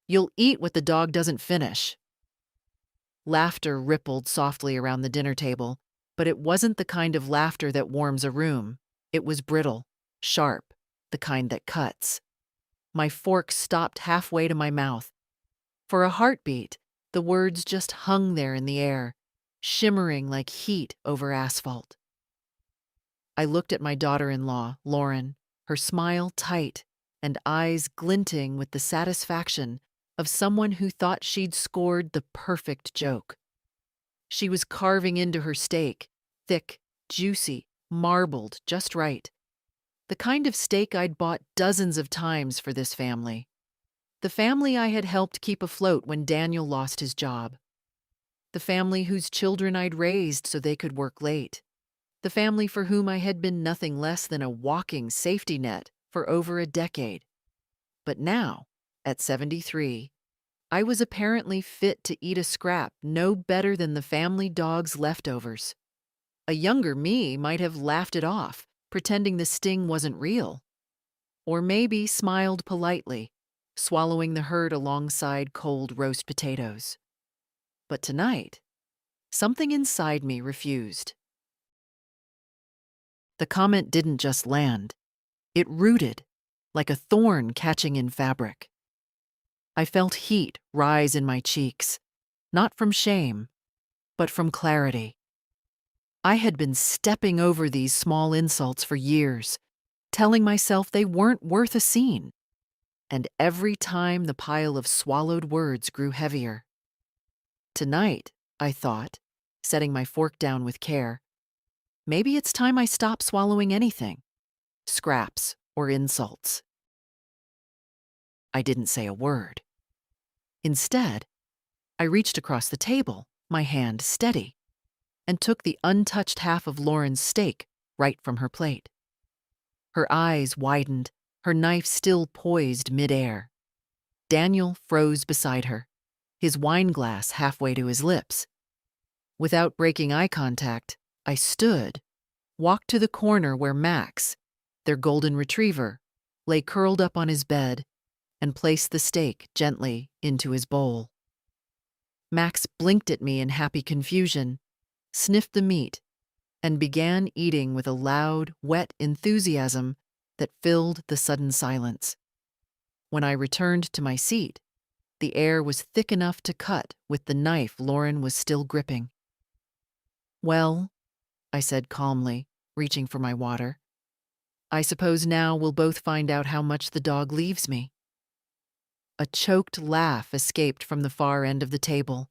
You'll eat what the dog doesn't finish. Laughter rippled softly around the dinner table, but it wasn't the kind of laughter that warms a room. It was brittle, sharp, the kind that cuts. My fork stopped halfway to my mouth. For a heartbeat, the words just hung there in the air, shimmering like heat over asphalt. I looked at my daughter-in-law, Lauren, her smile tight and eyes glinting with the satisfaction of someone who thought she'd scored the perfect joke. She was carving into her steak, thick, juicy, marbled just right. The kind of steak I'd bought dozens of times for this family. The family I had helped keep afloat when Daniel lost his job. The family whose children I'd raised so they could work late. The family for whom I had been nothing less than a walking safety net for over a decade. But now, at 73, I was apparently fit to eat a scrap no better than the family dog's leftovers. A younger me might have laughed it off, pretending the sting wasn't real. Or maybe smiled politely, swallowing the hurt alongside cold roast potatoes. But tonight, something inside me refused. The comment didn't just land. It rooted, like a thorn catching in fabric. I felt heat rise in my cheeks, not from shame, but from clarity. I had been stepping over these small insults for years, telling myself they weren't worth a scene. And every time the pile of swallowed words grew heavier. Tonight, I thought, setting my fork down with care, maybe it's time I stop swallowing anything, scraps or insults. I didn't say a word. Instead, I reached across the table, my hand steady, and took the untouched half of Lauren's steak right from her plate. Her eyes widened, her knife still poised midair. Daniel froze beside her, his wine glass halfway to his lips. Without breaking eye contact, I stood, walked to the corner where Max, their golden retriever, lay curled up on his bed, and placed the steak gently into his bowl. Max blinked at me in happy confusion, sniffed the meat, and began eating with a loud, wet enthusiasm that filled the sudden silence. When I returned to my seat, the air was thick enough to cut with the knife Lauren was still gripping. "Well," I said calmly, reaching for my water, "I suppose now we'll both find out how much the dog leaves me." A choked laugh escaped from the far end of the table.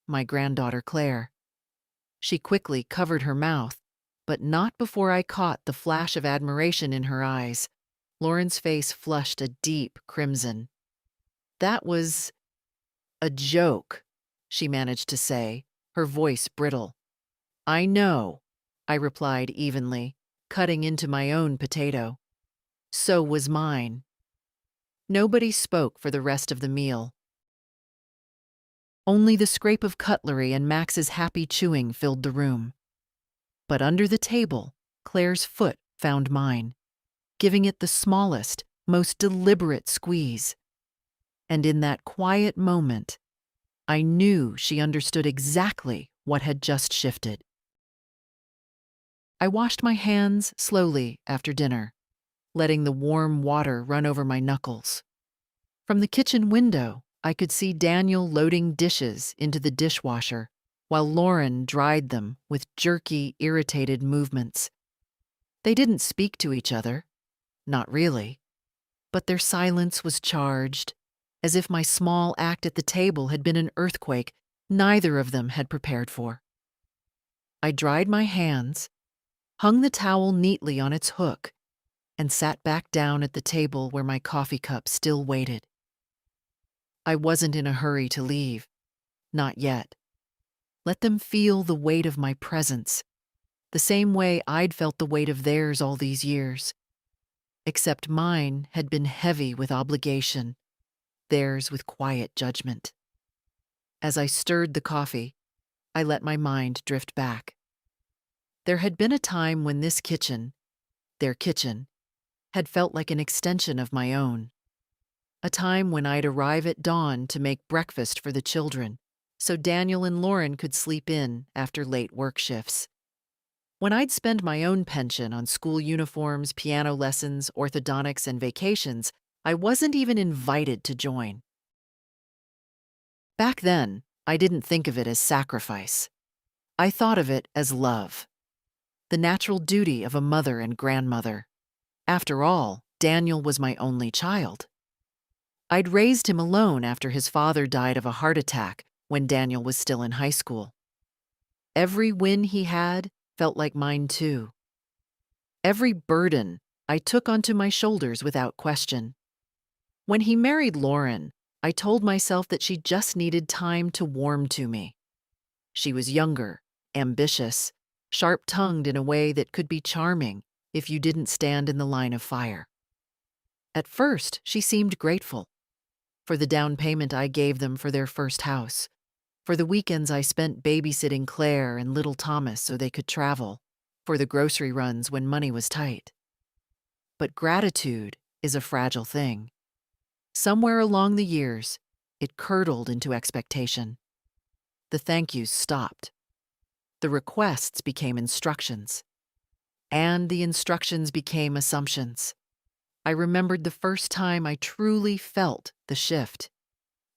My granddaughter Claire. She quickly covered her mouth, but not before I caught the flash of admiration in her eyes. Lauren's face flushed a deep crimson. "That was a joke," she managed to say, her voice brittle. "I know," I replied evenly, cutting into my own potato. "So was mine." Nobody spoke for the rest of the meal. Only the scrape of cutlery and Max's happy chewing filled the room. But under the table, Claire's foot found mine, giving it the smallest, most deliberate squeeze. And in that quiet moment, I knew she understood exactly what had just shifted. I washed my hands slowly after dinner, letting the warm water run over my knuckles. From the kitchen window, I could see Daniel loading dishes into the dishwasher, while Lauren dried them with jerky, irritated movements. They didn't speak to each other, not really, but their silence was charged, as if my small act at the table had been an earthquake neither of them had prepared for. I dried my hands, hung the towel neatly on its hook, and sat back down at the table where my coffee cup still waited. I wasn't in a hurry to leave, not yet. Let them feel the weight of my presence, the same way I'd felt the weight of theirs all these years. Except mine had been heavy with obligation, theirs with quiet judgment. As I stirred the coffee, I let my mind drift back. There had been a time when this kitchen, their kitchen, had felt like an extension of my own. a time when I'd arrive at dawn to make breakfast for the children, so Daniel and Lauren could sleep in after late work shifts. When I'd spend my own pension on school uniforms, piano lessons, orthodontics, and vacations, I wasn't even invited to join. Back then, I didn't think of it as sacrifice. I thought of it as love, the natural duty of a mother and grandmother. After all, Daniel was my only child. I'd raised him alone after his father died of a heart attack when Daniel was still in high school. Every win he had felt like mine too. Every burden I took onto my shoulders without question. When he married Lauren, I told myself that she just needed time to warm to me. She was younger, ambitious, sharp-tongued in a way that could be charming if you didn't stand in the line of fire. At first, she seemed grateful for the down payment I gave them for their first house, for the weekends I spent babysitting Claire and little Thomas so they could travel, for the grocery runs when money was tight. But gratitude is a fragile thing. Somewhere along the years, it curdled into expectation. The thank yous stopped. The requests became instructions. And the instructions became assumptions. I remembered the first time I truly felt the shift.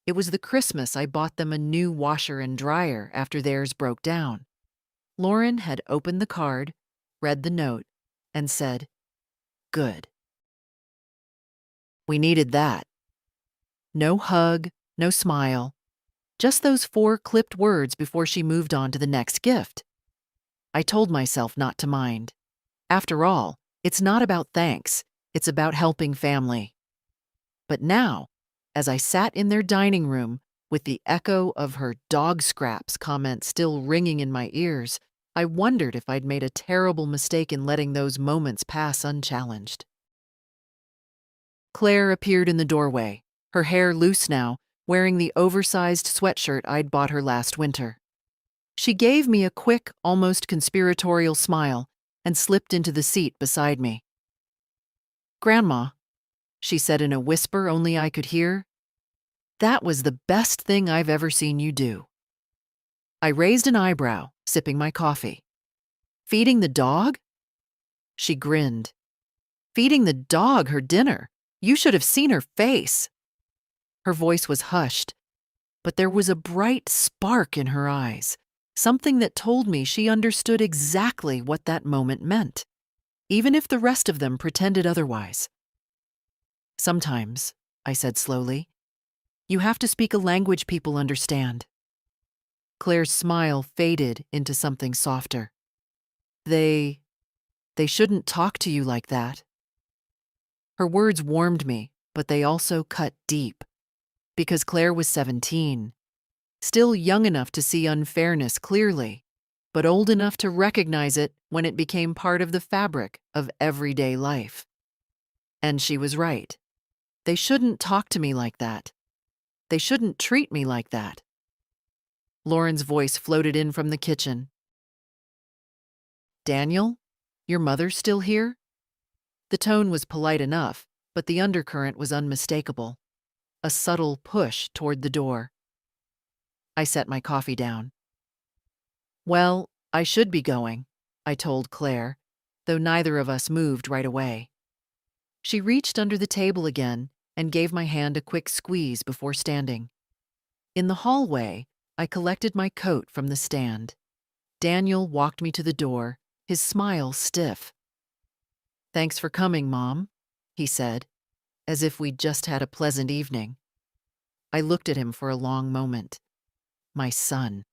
It was the Christmas I bought them a new washer and dryer after theirs broke down. Lauren had opened the card, read the note, and said, "Good." We needed that. No hug, no smile, just those 4 clipped words before she moved on to the next gift. I told myself not to mind. After all, it's not about thanks, it's about helping family. But now, as I sat in their dining room with the echo of her dog scraps comment still ringing in my ears, I wondered if I'd made a terrible mistake in letting those moments pass unchallenged. Claire appeared in the doorway, her hair loose now, wearing the oversized sweatshirt I'd bought her last winter. She gave me a quick, almost conspiratorial smile and slipped into the seat beside me. "Grandma," she said in a whisper only I could hear, "that was the best thing I've ever seen you do." I raised an eyebrow, sipping my coffee. "Feeding the dog?" She grinned. "Feeding the dog her dinner? You should have seen her face." Her voice was hushed, but there was a bright spark in her eyes, something that told me she understood exactly what that moment meant, even if the rest of them pretended otherwise. "Sometimes," I said slowly, "you have to speak a language people understand." Claire's smile faded into something softer. They shouldn't talk to you like that." Her words warmed me, but they also cut deep. Because Claire was 17, still young enough to see unfairness clearly, but old enough to recognize it when it became part of the fabric of everyday life. And she was right. They shouldn't talk to me like that. They shouldn't treat me like that. Lauren's voice floated in from the kitchen. "Daniel, your mother's still here?" The tone was polite enough, but the undercurrent was unmistakable. A subtle push toward the door. I set my coffee down. "Well, I should be going," I told Claire, though neither of us moved right away. She reached under the table again and gave my hand a quick squeeze before standing. In the hallway, I collected my coat from the stand. Daniel walked me to the door, his smile stiff. "Thanks for coming, Mom," he said, as if we'd just had a pleasant evening. I looked at him for a long moment. My son.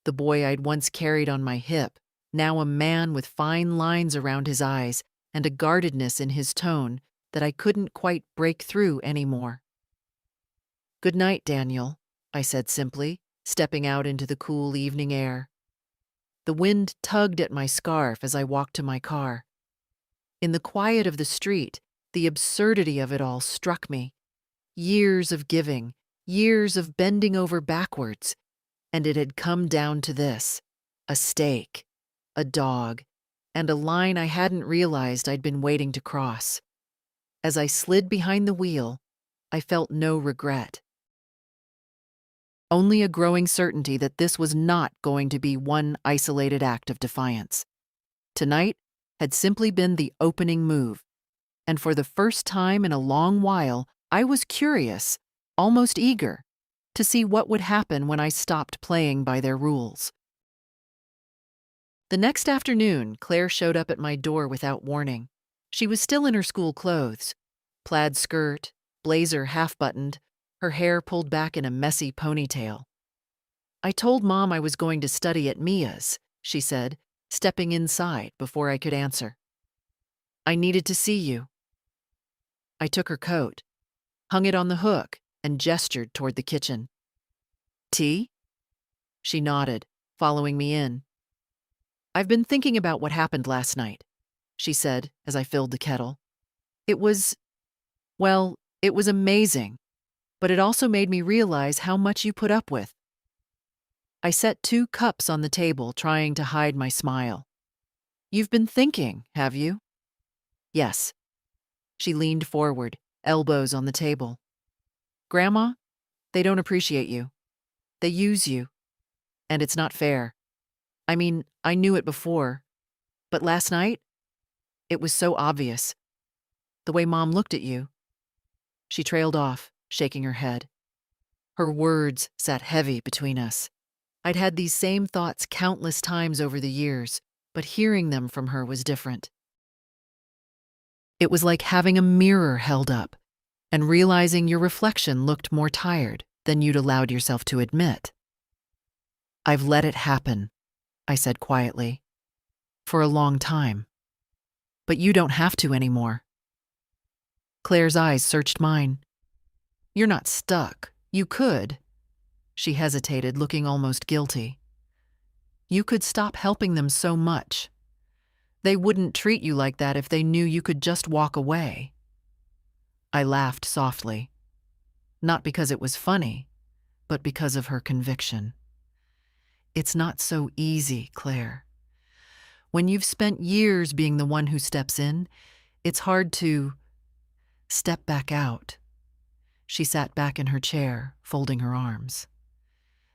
The boy I'd once carried on my hip, now a man with fine lines around his eyes and a guardedness in his tone that I couldn't quite break through anymore. "Good night, Daniel," I said simply, stepping out into the cool evening air. The wind tugged at my scarf as I walked to my car. In the quiet of the street, the absurdity of it all struck me. Years of giving, years of bending over backwards, and it had come down to this: a steak, a dog, and a line I hadn't realized I'd been waiting to cross. As I slid behind the wheel, I felt no regret. Only a growing certainty that this was not going to be one isolated act of defiance. Tonight had simply been the opening move, and for the first time in a long while, I was curious, almost eager, to see what would happen when I stopped playing by their rules. The next afternoon, Claire showed up at my door without warning. She was still in her school clothes, plaid skirt, blazer half-buttoned, her hair pulled back in a messy ponytail. "I told Mom I was going to study at Mia's," she said, stepping inside before I could answer. "I needed to see you." I took her coat, hung it on the hook, and gestured toward the kitchen. "Tea?" She nodded, following me in. "I've been thinking about what happened last night," she said as I filled the kettle. It was amazing, but it also made me realize how much you put up with." I set 2 cups on the table, trying to hide my smile. "You've been thinking, have you?" "Yes." She leaned forward, elbows on the table. "Grandma, they don't appreciate you. They use you. And it's not fair. I mean, I knew it before. But last night, it was so obvious. The way Mom looked at you." She trailed off, shaking her head. Her words sat heavy between us. I'd had these same thoughts countless times over the years, but hearing them from her was different. It was like having a mirror held up and realizing your reflection looked more tired than you'd allowed yourself to admit. "I've let it happen," I said quietly, "for a long time. But you don't have to anymore." Claire's eyes searched mine. "You're not stuck. You could." She hesitated, looking almost guilty. "You could stop helping them so much. They wouldn't treat you like that if they knew you could just walk away." I laughed softly, not because it was funny, but because of her conviction. "It's not so easy, Claire. When you've spent years being the one who steps in, it's hard to step back out." She sat back in her chair, folding her arms.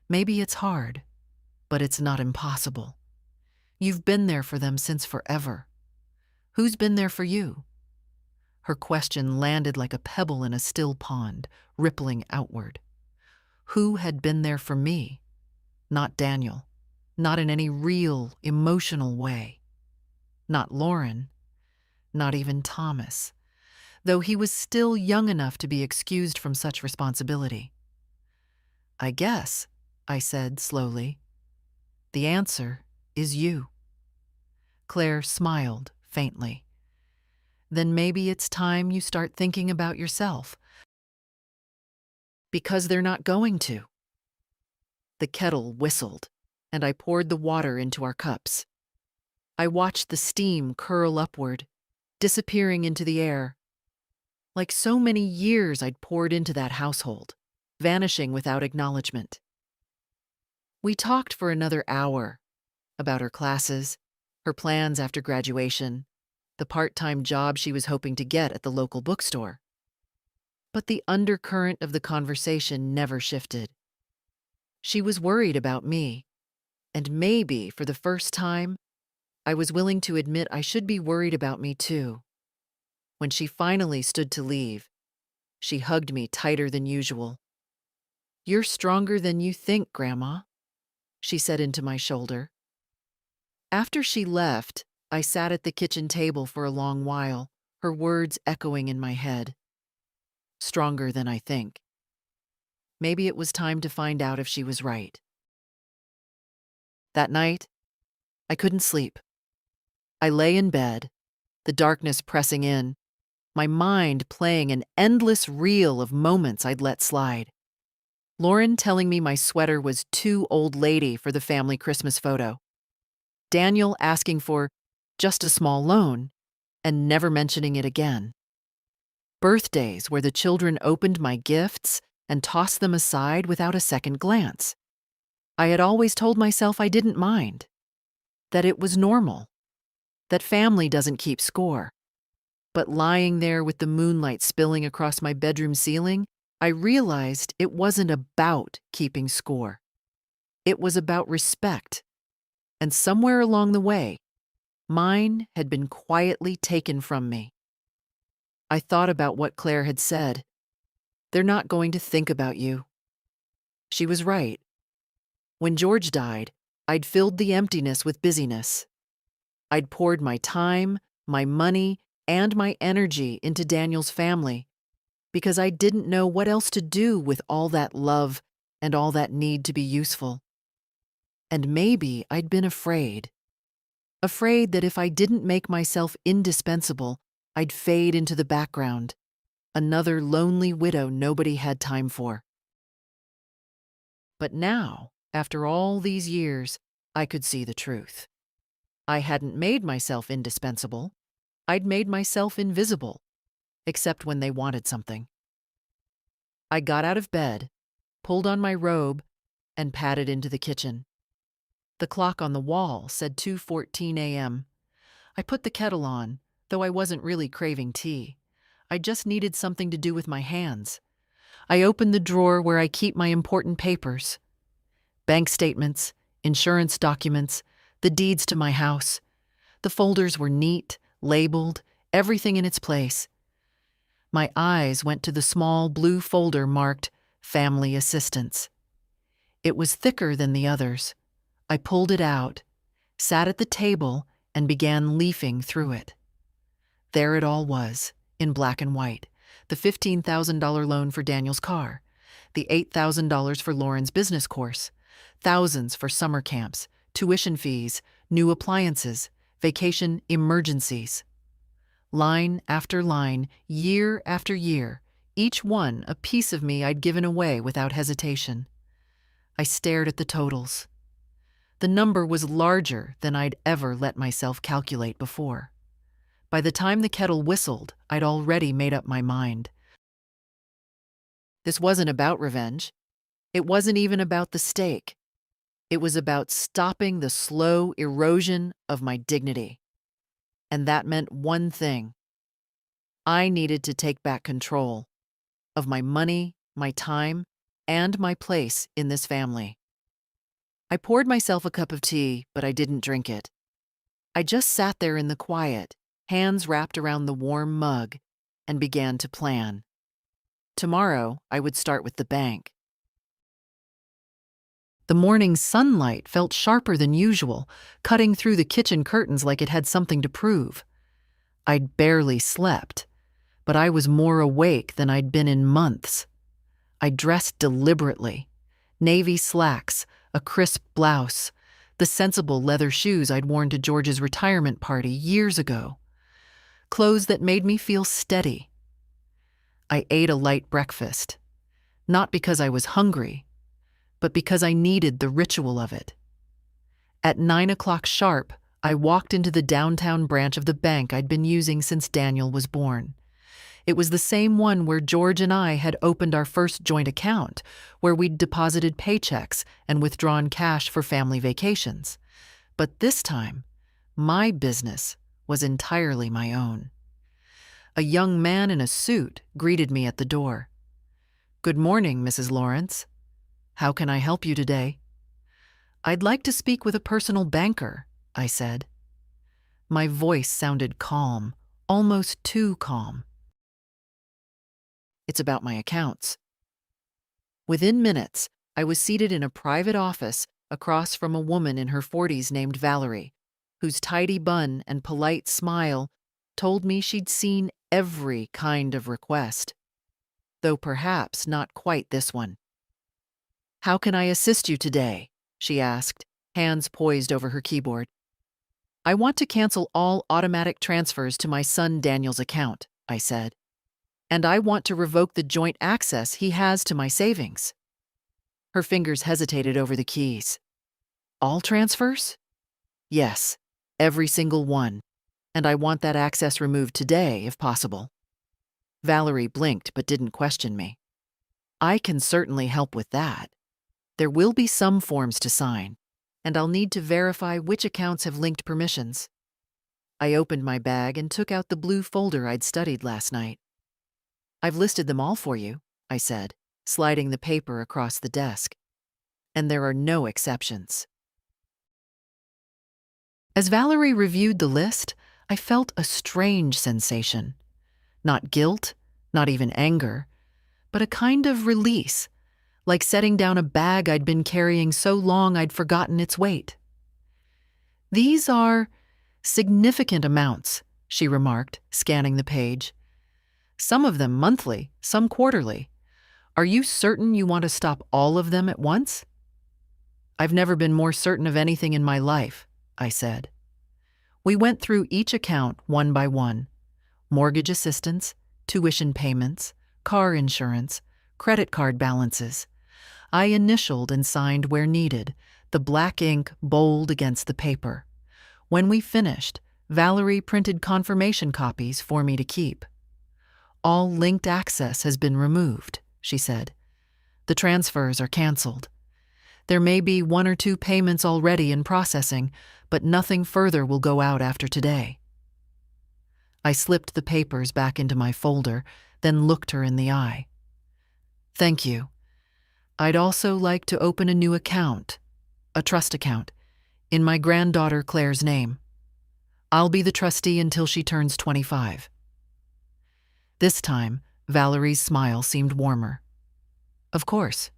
"Maybe it's hard, but it's not impossible. You've been there for them since forever. Who's been there for you?" Her question landed like a pebble in a still pond, rippling outward. Who had been there for me? Not Daniel. Not in any real, emotional way. Not Lauren. Not even Thomas, though he was still young enough to be excused from such responsibility. "I guess," I said slowly, "the answer is you." Claire smiled faintly. "Then maybe it's time you start thinking about yourself." "Because they're not going to." The kettle whistled, and I poured the water into our cups. I watched the steam curl upward, disappearing into the air. Like so many years I'd poured into that household, vanishing without acknowledgement. We talked for another hour about her classes, her plans after graduation, the part-time job she was hoping to get at the local bookstore. But the undercurrent of the conversation never shifted. She was worried about me, and maybe, for the first time, I was willing to admit I should be worried about me too. When she finally stood to leave, she hugged me tighter than usual. "You're stronger than you think, Grandma," she said into my shoulder. After she left, I sat at the kitchen table for a long while, her words echoing in my head. Stronger than I think. Maybe it was time to find out if she was right. That night, I couldn't sleep. I lay in bed, the darkness pressing in, my mind playing an endless reel of moments I'd let slide. Lauren telling me my sweater was too old lady for the family Christmas photo. Daniel asking for just a small loan and never mentioning it again. Birthdays where the children opened my gifts and tossed them aside without a second glance. I had always told myself I didn't mind, that it was normal, that family doesn't keep score. But lying there with the moonlight spilling across my bedroom ceiling, I realized it wasn't about keeping score. It was about respect. And somewhere along the way, mine had been quietly taken from me. I thought about what Claire had said. They're not going to think about you. She was right. When George died, I'd filled the emptiness with busyness. I'd poured my time, my money, and my energy into Daniel's family because I didn't know what else to do with all that love and all that need to be useful. And maybe I'd been afraid that if I didn't make myself indispensable, I'd fade into the background, another lonely widow nobody had time for. But now, after all these years, I could see the truth. I hadn't made myself indispensable. I'd made myself invisible, except when they wanted something. I got out of bed, pulled on my robe, and padded into the kitchen. The clock on the wall said 2:14 a.m. I put the kettle on, though I wasn't really craving tea. I just needed something to do with my hands. I opened the drawer where I keep my important papers. Bank statements, insurance documents, the deeds to my house. The folders were neat, labeled, everything in its place. My eyes went to the small blue folder marked Family Assistance. It was thicker than the others. I pulled it out, sat at the table, and began leafing through it. There it all was, in black and white. The $15,000 loan for Daniel's car, the $8,000 for Lauren's business course, thousands for summer camps, tuition fees, new appliances, vacation emergencies. Line after line, year after year, each one a piece of me I'd given away without hesitation. I stared at the totals. The number was larger than I'd ever let myself calculate before. By the time the kettle whistled, I'd already made up my mind. This wasn't about revenge. It wasn't even about the stake. It was about stopping the slow erosion of my dignity. And that meant one thing. I needed to take back control of my money, my time, and my place in this family. I poured myself a cup of tea, but I didn't drink it. I just sat there in the quiet, hands wrapped around the warm mug, and began to plan. Tomorrow, I would start with the bank. The morning sunlight felt sharper than usual, cutting through the kitchen curtains like it had something to prove. I'd barely slept, but I was more awake than I'd been in months. I dressed deliberately. Navy slacks, a crisp blouse, the sensible leather shoes I'd worn to George's retirement party years ago. Clothes that made me feel steady. I ate a light breakfast, not because I was hungry, but because I needed the ritual of it. At 9 o'clock sharp, I walked into the downtown branch of the bank I'd been using since Daniel was born. It was the same one where George and I had opened our first joint account, where we'd deposited paychecks and withdrawn cash for family vacations. But this time, my business was entirely my own. A young man in a suit greeted me at the door. "Good morning, Mrs. Lawrence. How can I help you today?" "I'd like to speak with a personal banker," I said. My voice sounded calm, almost too calm. "It's about my accounts." Within minutes, I was seated in a private office across from a woman in her 40s named Valerie, whose tidy bun and polite smile told me she'd seen every kind of request, though perhaps not quite this one. "How can I assist you today?" she asked, hands poised over her keyboard. "I want to cancel all automatic transfers to my son Daniel's account," I said. "And I want to revoke the joint access he has to my savings." Her fingers hesitated over the keys. "All transfers?" "Yes, every single one. And I want that access removed today, if possible." Valerie blinked but didn't question me. "I can certainly help with that. There will be some forms to sign, and I'll need to verify which accounts have linked permissions." I opened my bag and took out the blue folder I'd studied last night. "I've listed them all for you," I said, sliding the paper across the desk. "And there are no exceptions." As Valerie reviewed the list, I felt a strange sensation. Not guilt, not even anger, but a kind of release, like setting down a bag I'd been carrying so long I'd forgotten its weight. "These are significant amounts," she remarked, scanning the page. "Some of them monthly, some quarterly. Are you certain you want to stop all of them at once?" "I've never been more certain of anything in my life," I said. We went through each account one by one: mortgage assistance, tuition payments, car insurance, credit card balances. I initialed and signed where needed, the black ink bold against the paper. When we finished, Valerie printed confirmation copies for me to keep. "All linked access has been removed," she said. "The transfers are canceled. There may be 1 or 2 payments already in processing, but nothing further will go out after today." I slipped the papers back into my folder, then looked her in the eye. "Thank you. I'd also like to open a new account, a trust account, in my granddaughter Claire's name. I'll be the trustee until she turns 25. This time, Valerie's smile seemed warmer. "Of course."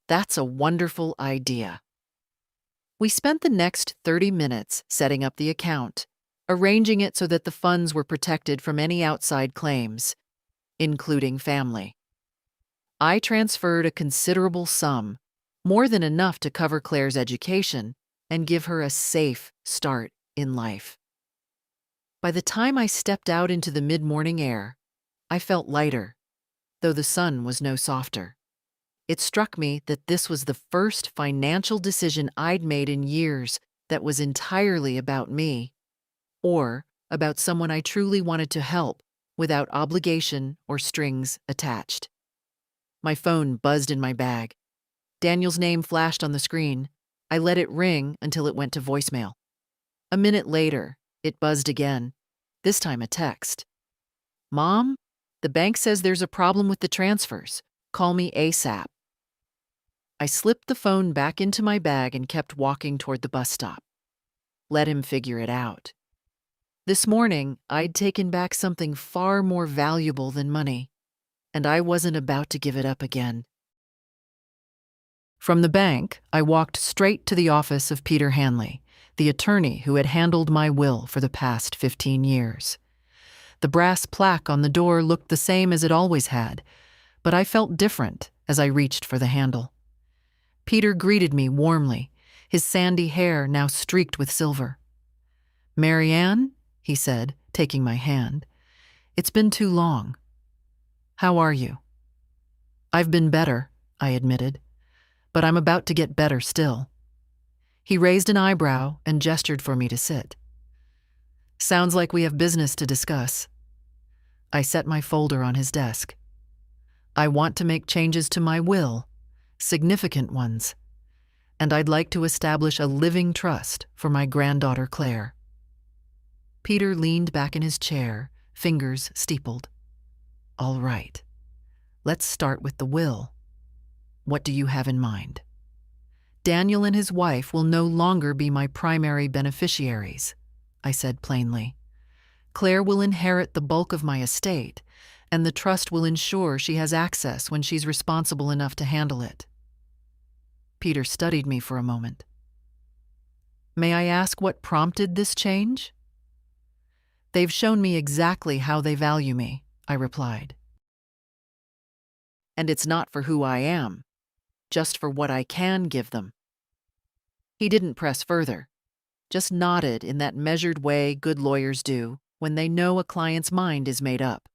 "That's a wonderful idea." We spent the next 30 minutes setting up the account, arranging it so that the funds were protected from any outside claims, including family. I transferred a considerable sum, more than enough to cover Claire's education and give her a safe start in life. By the time I stepped out into the mid-morning air, I felt lighter, though the sun was no softer. It struck me that this was the first financial decision I'd made in years that was entirely about me, or about someone I truly wanted to help without obligation or strings attached. My phone buzzed in my bag. Daniel's name flashed on the screen. I let it ring until it went to voicemail. A minute later, it buzzed again, this time a text. "Mom, the bank says there's a problem with the transfers. Call me ASAP." I slipped the phone back into my bag and kept walking toward the bus stop. Let him figure it out. This morning, I'd taken back something far more valuable than money, and I wasn't about to give it up again. From the bank, I walked straight to the office of Peter Hanley, the attorney who had handled my will for the past 15 years. The brass plaque on the door looked the same as it always had, but I felt different as I reached for the handle. Peter greeted me warmly, his sandy hair now streaked with silver. "Marianne," he said, taking my hand, "it's been too long. How are you?" "I've been better," I admitted, "but I'm about to get better still." He raised an eyebrow and gestured for me to sit. "Sounds like we have business to discuss." I set my folder on his desk. "I want to make changes to my will, significant ones, and I'd like to establish a living trust for my granddaughter Claire." Peter leaned back in his chair, fingers steepled. "All right. Let's start with the will. What do you have in mind?" "Daniel and his wife will no longer be my primary beneficiaries," I said plainly. "Claire will inherit the bulk of my estate, and the trust will ensure she has access when she's responsible enough to handle it." Peter studied me for a moment. "May I ask what prompted this change?" "They've shown me exactly how they value me," I replied. "And it's not for who I am, just for what I can give them." He didn't press further, just nodded in that measured way good lawyers do when they know a client's mind is made up.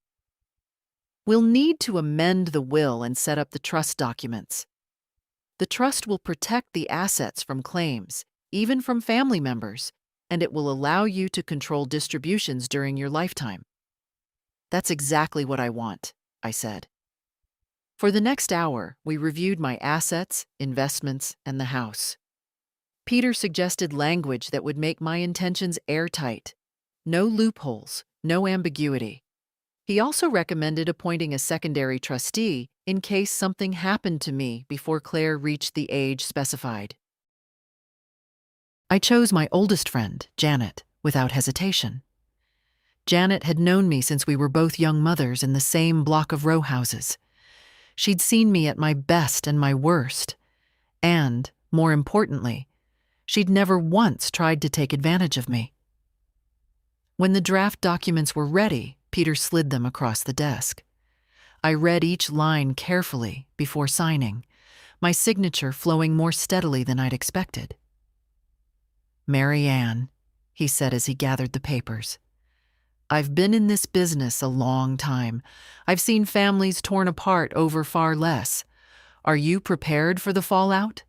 "We'll need to amend the will and set up the trust documents. The trust will protect the assets from claims, even from family members, and it will allow you to control distributions during your lifetime." "That's exactly what I want," I said. For the next hour, we reviewed my assets, investments, and the house. Peter suggested language that would make my intentions airtight. No loopholes, no ambiguity. He also recommended appointing a secondary trustee in case something happened to me before Claire reached the age specified. I chose my oldest friend, Janet, without hesitation. Janet had known me since we were both young mothers in the same block of row houses. She'd seen me at my best and my worst. And, more importantly, she'd never once tried to take advantage of me. When the draft documents were ready, Peter slid them across the desk. I read each line carefully before signing, my signature flowing more steadily than I'd expected. "Mary Ann," he said as he gathered the papers. "I've been in this business a long time. I've seen families torn apart over far less. Are you prepared for the fallout?"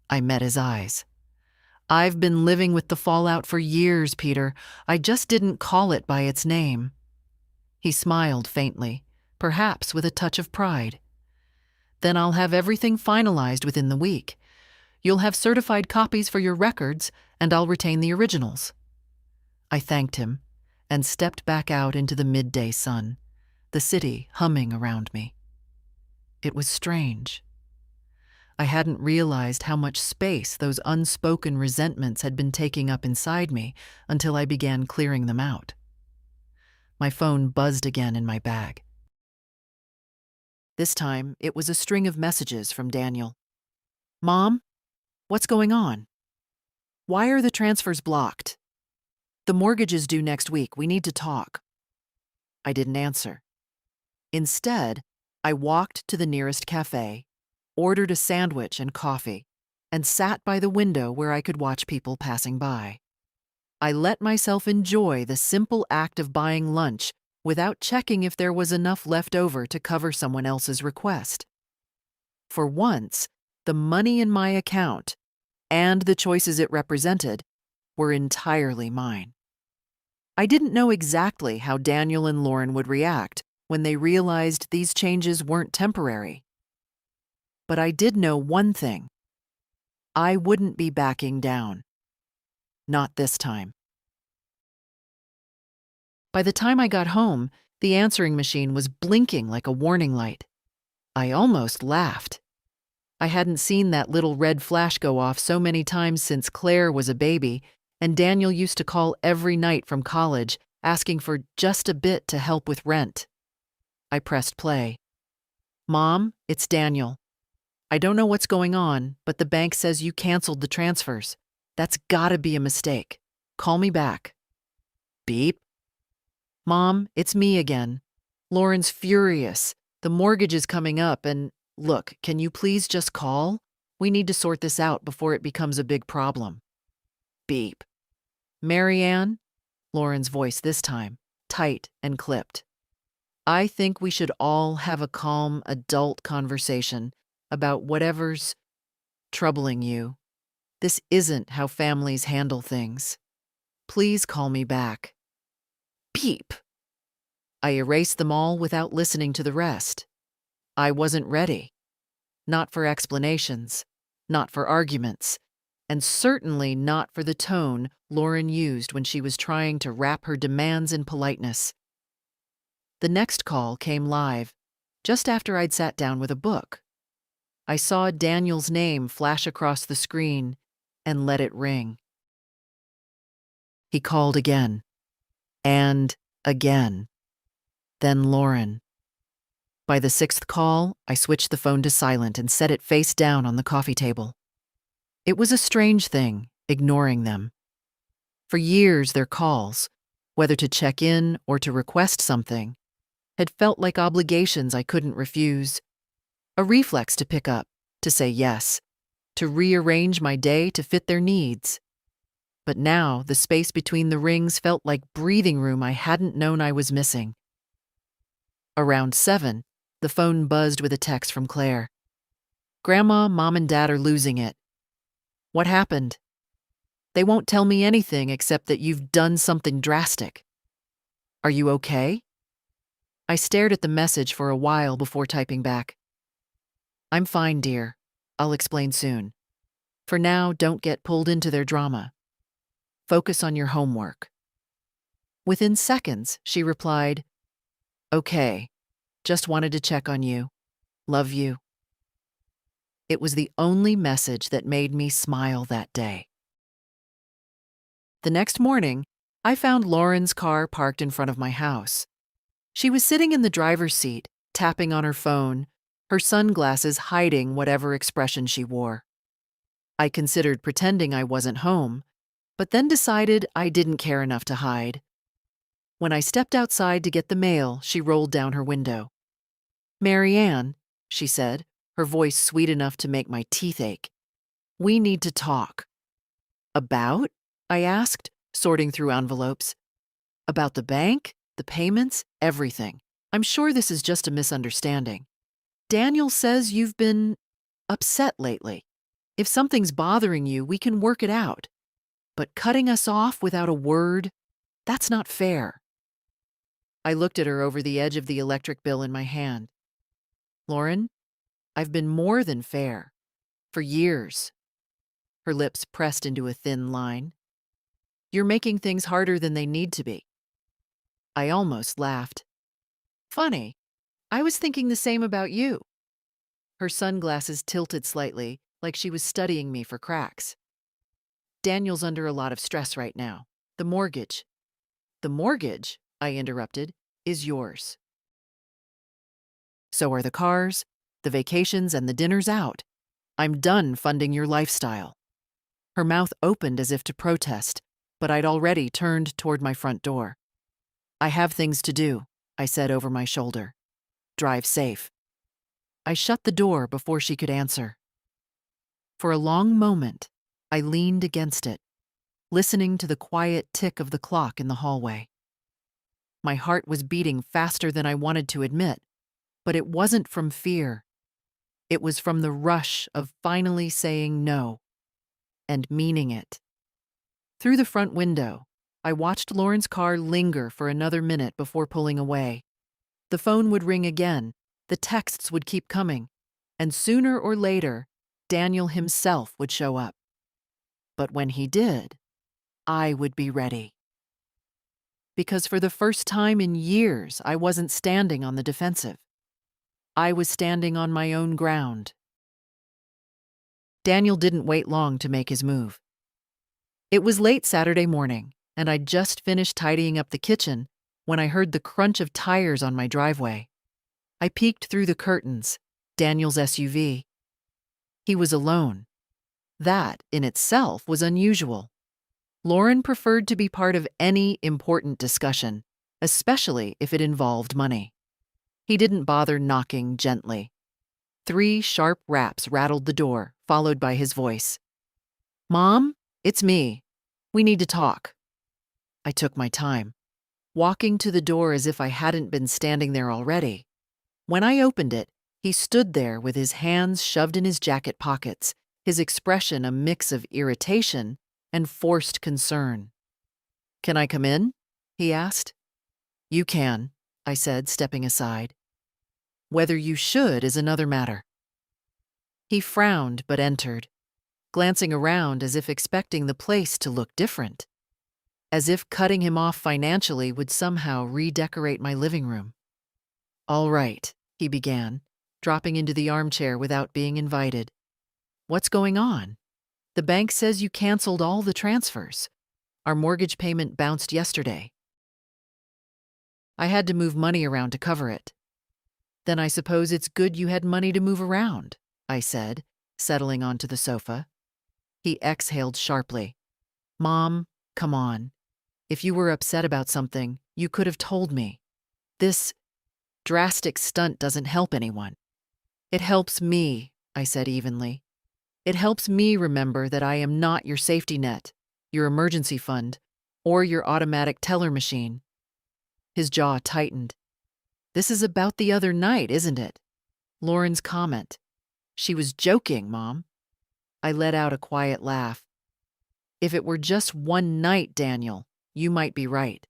I met his eyes. "I've been living with the fallout for years, Peter. I just didn't call it by its name." He smiled faintly, perhaps with a touch of pride. "Then I'll have everything finalized within the week. You'll have certified copies for your records, and I'll retain the originals." I thanked him and stepped back out into the midday sun, the city humming around me. It was strange. I hadn't realized how much space those unspoken resentments had been taking up inside me until I began clearing them out. My phone buzzed again in my bag. This time, it was a string of messages from Daniel. "Mom, what's going on? Why are the transfers blocked? The mortgage is due next week. We need to talk." I didn't answer. Instead, I walked to the nearest cafe, ordered a sandwich and coffee, and sat by the window where I could watch people passing by. I let myself enjoy the simple act of buying lunch without checking if there was enough left over to cover someone else's request. For once, the money in my account and the choices it represented were entirely mine. I didn't know exactly how Daniel and Lauren would react when they realized these changes weren't temporary. But I did know one thing. I wouldn't be backing down. Not this time. By the time I got home, the answering machine was blinking like a warning light. I almost laughed. I hadn't seen that little red flash go off so many times since Claire was a baby, and Daniel used to call every night from college, asking for just a bit to help with rent. I pressed play. "Mom, it's Daniel. I don't know what's going on, but the bank says you canceled the transfers. That's gotta be a mistake. Call me back." Beep. "Mom, it's me again. Lauren's furious. The mortgage is coming up and, look, can you please just call? We need to sort this out before it becomes a big problem." Beep. "Mary Ann?" Lauren's voice this time, tight and clipped. "I think we should all have a calm, adult conversation about whatever's troubling you. This isn't how families handle things. Please call me back." Beep. I erased them all without listening to the rest. I wasn't ready. Not for explanations, not for arguments, and certainly not for the tone Lauren used when she was trying to wrap her demands in politeness. The next call came live, just after I'd sat down with a book. I saw Daniel's name flash across the screen and let it ring. He called again, and again. Then Lauren. By the sixth call, I switched the phone to silent and set it face down on the coffee table. It was a strange thing, ignoring them. For years, their calls, whether to check in or to request something, had felt like obligations I couldn't refuse. A reflex to pick up, to say yes, to rearrange my day to fit their needs. But now, the space between the rings felt like breathing room I hadn't known I was missing. Around 7, the phone buzzed with a text from Claire. "Grandma, Mom, and Dad are losing it." "What happened?" "They won't tell me anything except that you've done something drastic." "Are you okay?" I stared at the message for a while before typing back. "I'm fine, dear. I'll explain soon." For now, don't get pulled into their drama. Focus on your homework. Within seconds, she replied, "Okay, just wanted to check on you. Love you." It was the only message that made me smile that day. The next morning, I found Lauren's car parked in front of my house. She was sitting in the driver's seat, tapping on her phone, her sunglasses hiding whatever expression she wore. I considered pretending I wasn't home, but then decided I didn't care enough to hide. When I stepped outside to get the mail, she rolled down her window. "Mary Ann," she said, her voice sweet enough to make my teeth ache, "we need to talk." "About?" I asked, sorting through envelopes. "About the bank, the payments, everything. I'm sure this is just a misunderstanding. Daniel says you've been upset lately. If something's bothering you, we can work it out. But cutting us off without a word, that's not fair." I looked at her over the edge of the electric bill in my hand. "Lauren, I've been more than fair. For years." Her lips pressed into a thin line. "You're making things harder than they need to be." I almost laughed. "Funny, I was thinking the same about you." Her sunglasses tilted slightly, like she was studying me for cracks. "Daniel's under a lot of stress right now. The mortgage." "The mortgage," I interrupted, "is yours. So are the cars, the vacations, and the dinners out. I'm done funding your lifestyle." Her mouth opened as if to protest, but I'd already turned toward my front door. "I have things to do," I said over my shoulder. "Drive safe." I shut the door before she could answer. For a long moment, I leaned against it, listening to the quiet tick of the clock in the hallway. My heart was beating faster than I wanted to admit, but it wasn't from fear. It was from the rush of finally saying no, and meaning it. Through the front window, I watched Lauren's car linger for another minute before pulling away. The phone would ring again, the texts would keep coming, and sooner or later, Daniel himself would show up. But when he did, I would be ready. Because for the first time in years, I wasn't standing on the defensive. I was standing on my own ground. Daniel didn't wait long to make his move. It was late Saturday morning, and I'd just finished tidying up the kitchen when I heard the crunch of tires on my driveway. I peeked through the curtains, Daniel's SUV. He was alone. That, in itself, was unusual. Lauren preferred to be part of any important discussion, especially if it involved money. He didn't bother knocking gently. 3 sharp raps rattled the door, followed by his voice. "Mom, it's me. We need to talk." I took my time, walking to the door as if I hadn't been standing there already. When I opened it, he stood there with his hands shoved in his jacket pockets, his expression a mix of irritation and forced concern. "Can I come in?" he asked. "You can," I said, stepping aside. "Whether you should is another matter." He frowned but entered, glancing around as if expecting the place to look different, as if cutting him off financially would somehow redecorate my living room. "All right," he began, dropping into the armchair without being invited. "What's going on? The bank says you canceled all the transfers. Our mortgage payment bounced yesterday." "I had to move money around to cover it." "Then I suppose it's good you had money to move around," I said, settling onto the sofa. He exhaled sharply. "Mom, come on. If you were upset about something, you could have told me. This drastic stunt doesn't help anyone." "It helps me," I said evenly. "It helps me remember that I am not your safety net, your emergency fund, or your automatic teller machine." His jaw tightened. "This is about the other night, isn't it?" Lauren's comment. "She was joking, Mom." I let out a quiet laugh. "If it were just one night, Daniel, you might be right.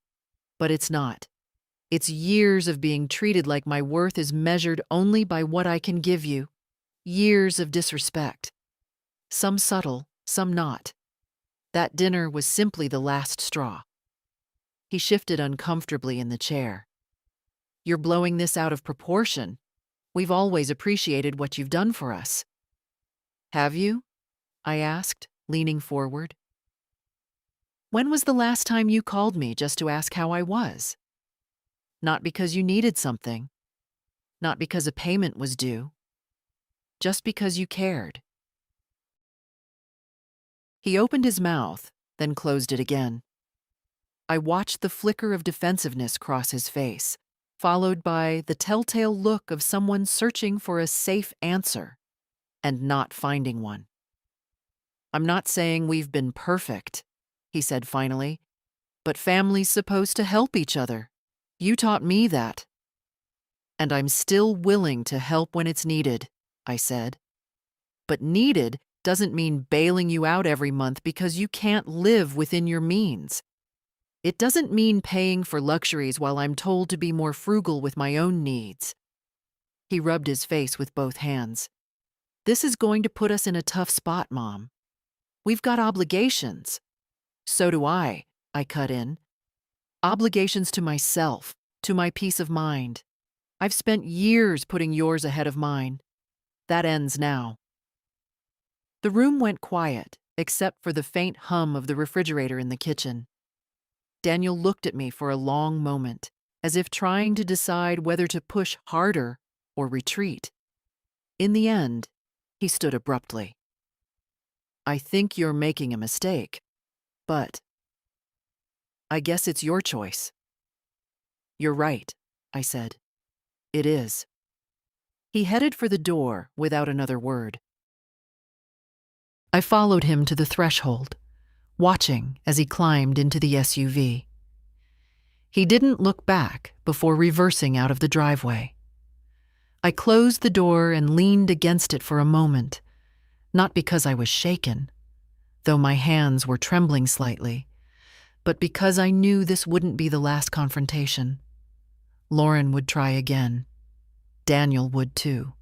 But it's not. It's years of being treated like my worth is measured only by what I can give you. Years of disrespect." some subtle, some not. That dinner was simply the last straw. He shifted uncomfortably in the chair. You're blowing this out of proportion. We've always appreciated what you've done for us. Have you? I asked, leaning forward. When was the last time you called me just to ask how I was? Not because you needed something. Not because a payment was due. Just because you cared. He opened his mouth, then closed it again. I watched the flicker of defensiveness cross his face, followed by the telltale look of someone searching for a safe answer and not finding one. I'm not saying we've been perfect, he said finally, but family's supposed to help each other. You taught me that. And I'm still willing to help when it's needed, I said. But needed doesn't mean bailing you out every month because you can't live within your means. It doesn't mean paying for luxuries while I'm told to be more frugal with my own needs. He rubbed his face with both hands. This is going to put us in a tough spot, Mom. We've got obligations. So do I cut in. Obligations to myself, to my peace of mind. I've spent years putting yours ahead of mine. That ends now. The room went quiet, except for the faint hum of the refrigerator in the kitchen. Daniel looked at me for a long moment, as if trying to decide whether to push harder or retreat. In the end, he stood abruptly. I think you're making a mistake, but I guess it's your choice. You're right, I said. It is. He headed for the door without another word. I followed him to the threshold, watching as he climbed into the SUV. He didn't look back before reversing out of the driveway. I closed the door and leaned against it for a moment, not because I was shaken, though my hands were trembling slightly, but because I knew this wouldn't be the last confrontation. Lauren would try again. Daniel would too.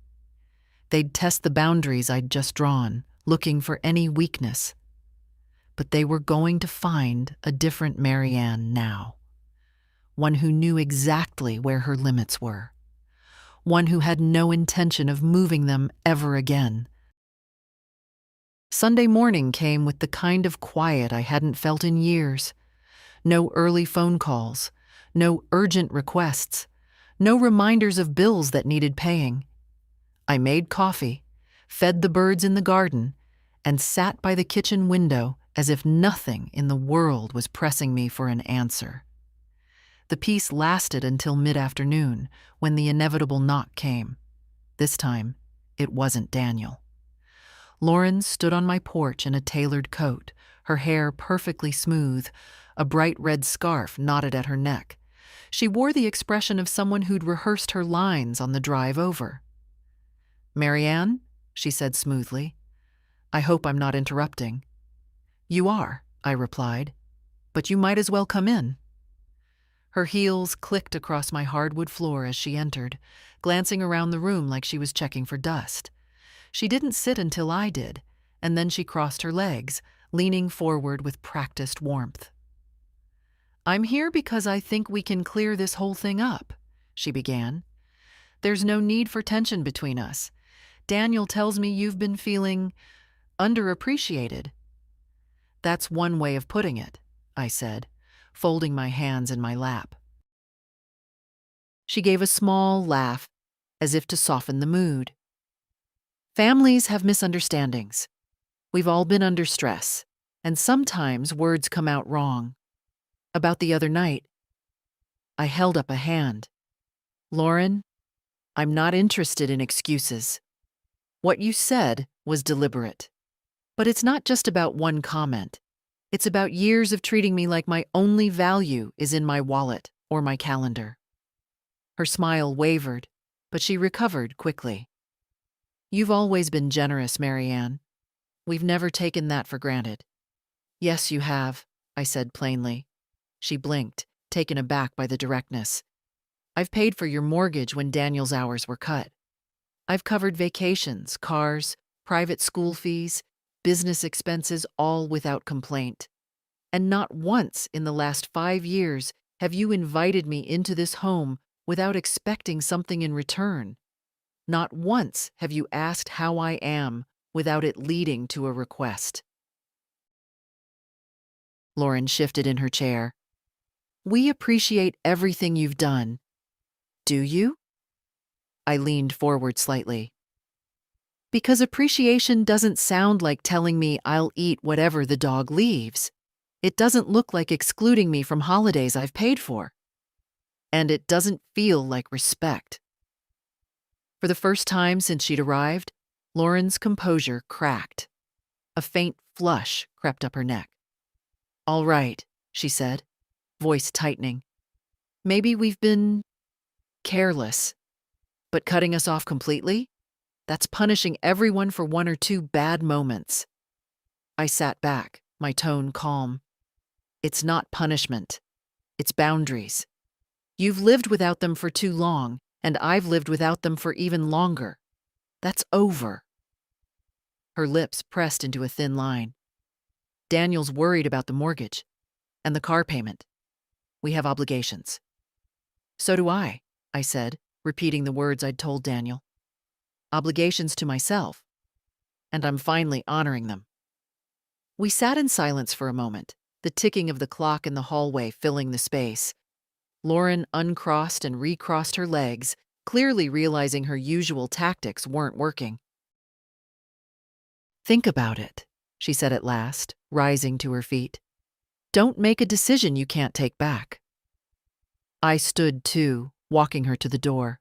They'd test the boundaries I'd just drawn, looking for any weakness. But they were going to find a different Marianne now. One who knew exactly where her limits were. One who had no intention of moving them ever again. Sunday morning came with the kind of quiet I hadn't felt in years. No early phone calls, no urgent requests, no reminders of bills that needed paying. I made coffee, fed the birds in the garden, and sat by the kitchen window as if nothing in the world was pressing me for an answer. The peace lasted until mid-afternoon, when the inevitable knock came. This time, it wasn't Daniel. Lauren stood on my porch in a tailored coat, her hair perfectly smooth, a bright red scarf knotted at her neck. She wore the expression of someone who'd rehearsed her lines on the drive over. "Marianne," she said smoothly, "I hope I'm not interrupting." "You are," I replied, "but you might as well come in." Her heels clicked across my hardwood floor as she entered, glancing around the room like she was checking for dust. She didn't sit until I did, and then she crossed her legs, leaning forward with practiced warmth. "I'm here because I think we can clear this whole thing up," she began. "There's no need for tension between us. Daniel tells me you've been feeling underappreciated." "That's one way of putting it," I said, folding my hands in my lap. She gave a small laugh, as if to soften the mood. "Families have misunderstandings. We've all been under stress, and sometimes words come out wrong. About the other night," I held up a hand. "Lauren, I'm not interested in excuses. What you said was deliberate. But it's not just about one comment. It's about years of treating me like my only value is in my wallet or my calendar." Her smile wavered, but she recovered quickly. "You've always been generous, Marianne. We've never taken that for granted." "Yes, you have," I said plainly. She blinked, taken aback by the directness. "I've paid for your mortgage when Daniel's hours were cut. I've covered vacations, cars, private school fees, business expenses, all without complaint. And not once in the last 5 years have you invited me into this home without expecting something in return. Not once have you asked how I am without it leading to a request." Lauren shifted in her chair. "We appreciate everything you've done. Do you?" I leaned forward slightly. "Because appreciation doesn't sound like telling me I'll eat whatever the dog leaves. It doesn't look like excluding me from holidays I've paid for. And it doesn't feel like respect." For the first time since she'd arrived, Lauren's composure cracked. A faint flush crept up her neck. "All right," she said, voice tightening. "Maybe we've been careless. But cutting us off completely? That's punishing everyone for one or two bad moments." I sat back, my tone calm. "It's not punishment. It's boundaries. You've lived without them for too long, and I've lived without them for even longer. That's over." Her lips pressed into a thin line. "Daniel's worried about the mortgage and the car payment. We have obligations." "So do I," I said, repeating the words I'd told Daniel. "Obligations to myself. And I'm finally honoring them." We sat in silence for a moment, the ticking of the clock in the hallway filling the space. Lauren uncrossed and recrossed her legs, clearly realizing her usual tactics weren't working. "Think about it," she said at last, rising to her feet. "Don't make a decision you can't take back." I stood too, walking her to the door.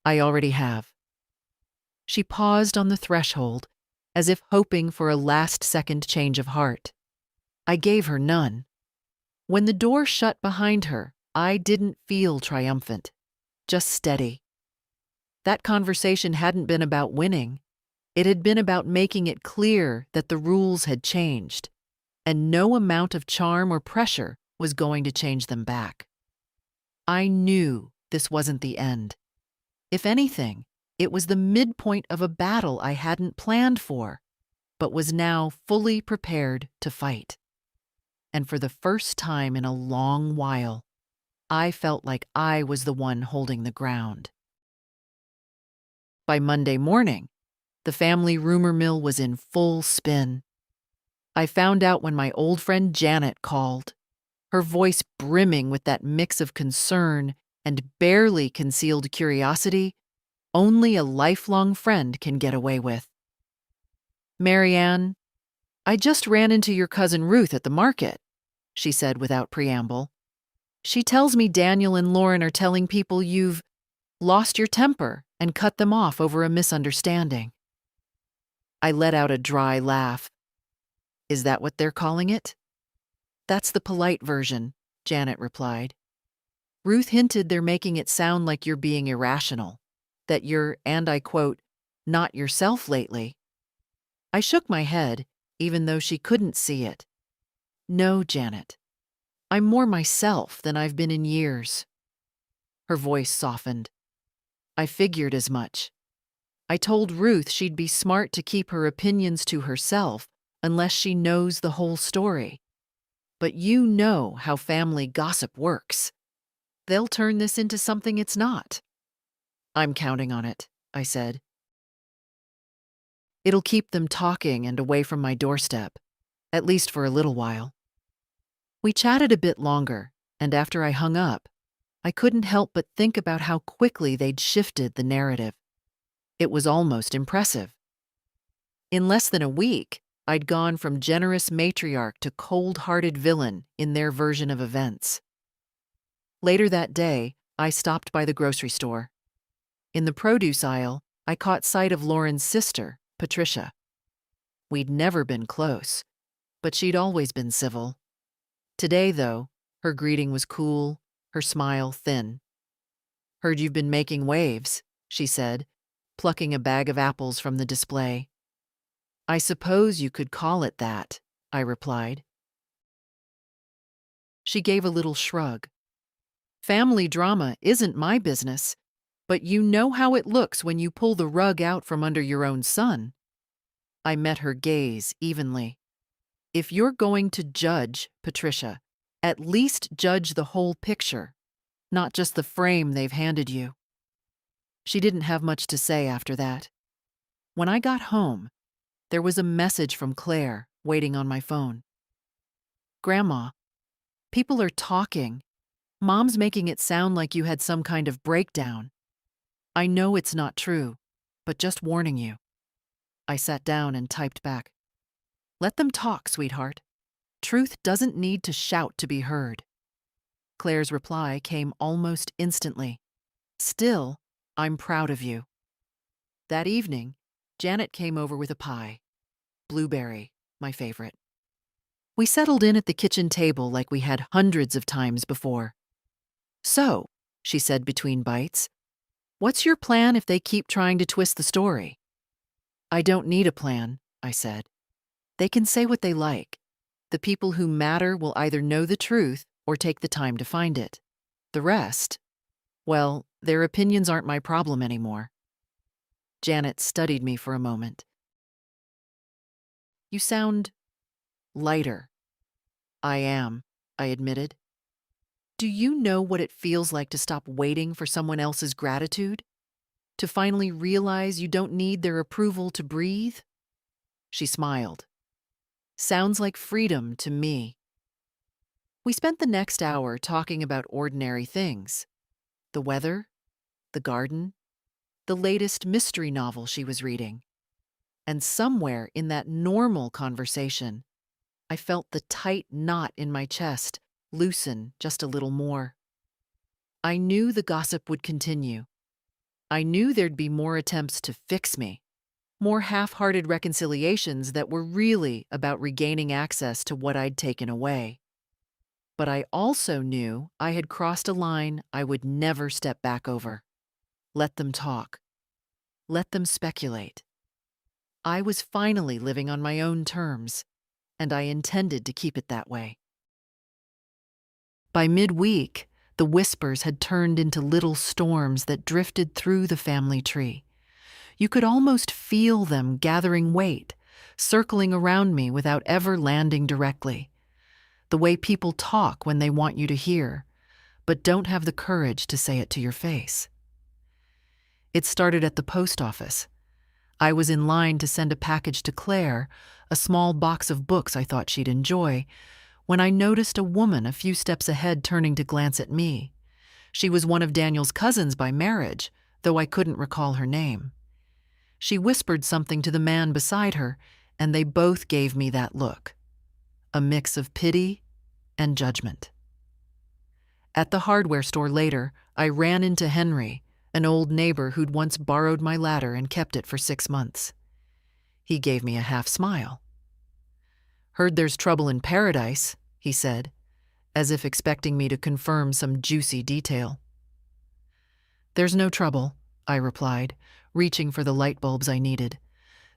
"I already have." She paused on the threshold, as if hoping for a last-second change of heart. I gave her none. When the door shut behind her, I didn't feel triumphant, just steady. That conversation hadn't been about winning. It had been about making it clear that the rules had changed, and no amount of charm or pressure was going to change them back. I knew this wasn't the end. If anything, it was the midpoint of a battle I hadn't planned for, but was now fully prepared to fight. And for the first time in a long while, I felt like I was the one holding the ground. By Monday morning, the family rumor mill was in full spin. I found out when my old friend Janet called, her voice brimming with that mix of concern and barely concealed curiosity only a lifelong friend can get away with. "Marianne, I just ran into your cousin Ruth at the market," she said without preamble. "She tells me Daniel and Lauren are telling people you've lost your temper and cut them off over a misunderstanding." I let out a dry laugh. "Is that what they're calling it?" "That's the polite version," Janet replied. "Ruth hinted they're making it sound like you're being irrational, that you're, and I quote, not yourself lately." I shook my head, even though she couldn't see it. "No, Janet. I'm more myself than I've been in years." Her voice softened. "I figured as much. I told Ruth she'd be smart to keep her opinions to herself unless she knows the whole story. But you know how family gossip works. They'll turn this into something it's not." "I'm counting on it," I said. "It'll keep them talking and away from my doorstep, at least for a little while." We chatted a bit longer, and after I hung up, I couldn't help but think about how quickly they'd shifted the narrative. It was almost impressive. In less than a week, I'd gone from generous matriarch to cold-hearted villain in their version of events. Later that day, I stopped by the grocery store. In the produce aisle, I caught sight of Lauren's sister, Patricia. We'd never been close, but she'd always been civil. Today, though, her greeting was cool, her smile thin. "Heard you've been making waves," she said, plucking a bag of apples from the display. "I suppose you could call it that," I replied. She gave a little shrug. "Family drama isn't my business, but you know how it looks when you pull the rug out from under your own son." I met her gaze evenly. If you're going to judge, Patricia, at least judge the whole picture, not just the frame they've handed you. She didn't have much to say after that. When I got home, there was a message from Claire waiting on my phone. Grandma, people are talking. Mom's making it sound like you had some kind of breakdown. I know it's not true, but just warning you. I sat down and typed back. Let them talk, sweetheart. Truth doesn't need to shout to be heard. Claire's reply came almost instantly. Still, I'm proud of you. That evening, Janet came over with a pie. Blueberry, my favorite. We settled in at the kitchen table like we had hundreds of times before. So, she said between bites, what's your plan if they keep trying to twist the story? I don't need a plan, I said. They can say what they like. The people who matter will either know the truth or take the time to find it. The rest, well, their opinions aren't my problem anymore. Janet studied me for a moment. You sound lighter. I am, I admitted. Do you know what it feels like to stop waiting for someone else's gratitude? To finally realize you don't need their approval to breathe? She smiled. Sounds like freedom to me. We spent the next hour talking about ordinary things. The weather, the garden, the latest mystery novel she was reading. And somewhere in that normal conversation, I felt the tight knot in my chest loosen just a little more. I knew the gossip would continue. I knew there'd be more attempts to fix me, more half-hearted reconciliations that were really about regaining access to what I'd taken away. But I also knew I had crossed a line I would never step back over. Let them talk. Let them speculate. I was finally living on my own terms, and I intended to keep it that way. By midweek, the whispers had turned into little storms that drifted through the family tree. You could almost feel them gathering weight, circling around me without ever landing directly. The way people talk when they want you to hear, but don't have the courage to say it to your face. It started at the post office. I was in line to send a package to Claire, a small box of books I thought she'd enjoy, when I noticed a woman a few steps ahead turning to glance at me. She was one of Daniel's cousins by marriage, though I couldn't recall her name. She whispered something to the man beside her, and they both gave me that look. A mix of pity and judgment. At the hardware store later, I ran into Henry, an old neighbor who'd once borrowed my ladder and kept it for 6 months. He gave me a half smile. Heard there's trouble in paradise, he said, as if expecting me to confirm some juicy detail. There's no trouble, I replied, reaching for the light bulbs I needed.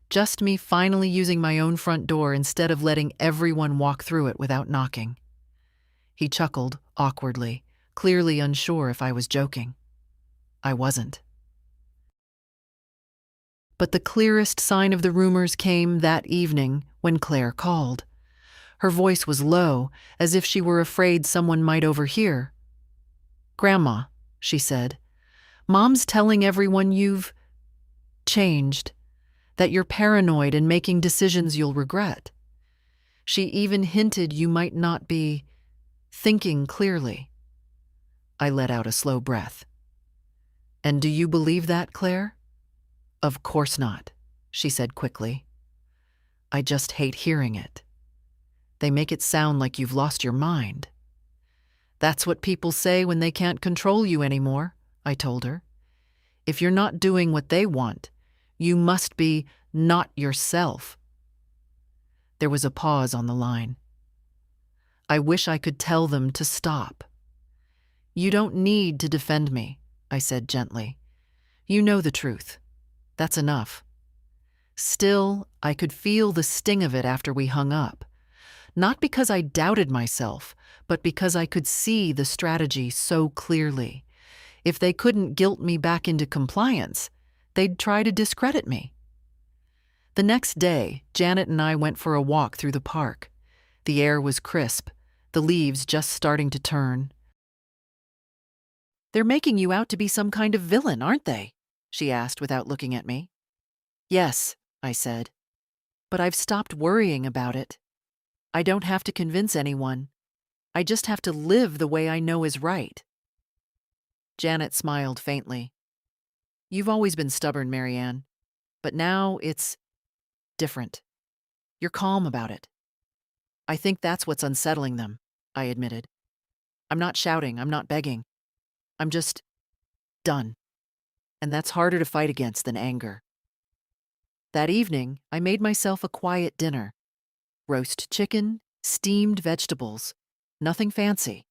Just me finally using my own front door instead of letting everyone walk through it without knocking. He chuckled awkwardly, clearly unsure if I was joking. I wasn't. But the clearest sign of the rumors came that evening when Claire called. Her voice was low, as if she were afraid someone might overhear. Grandma, she said, Mom's telling everyone you've changed, that you're paranoid and making decisions you'll regret. She even hinted you might not be thinking clearly. I let out a slow breath. And do you believe that, Claire? Of course not, she said quickly. I just hate hearing it. They make it sound like you've lost your mind. That's what people say when they can't control you anymore, I told her. If you're not doing what they want, you must be not yourself. There was a pause on the line. I wish I could tell them to stop. You don't need to defend me, I said gently. You know the truth. That's enough. Still, I could feel the sting of it after we hung up. Not because I doubted myself, but because I could see the strategy so clearly. If they couldn't guilt me back into compliance, they'd try to discredit me. The next day, Janet and I went for a walk through the park. The air was crisp, the leaves just starting to turn. "They're making you out to be some kind of villain, aren't they?" she asked without looking at me. "Yes," I said. "But I've stopped worrying about it. I don't have to convince anyone. I just have to live the way I know is right." Janet smiled faintly. "You've always been stubborn, Marianne, but now it's different. You're calm about it." "I think that's what's unsettling them," I admitted. "I'm not shouting, I'm not begging. I'm just done. And that's harder to fight against than anger." That evening, I made myself a quiet dinner. Roast chicken, steamed vegetables, nothing fancy,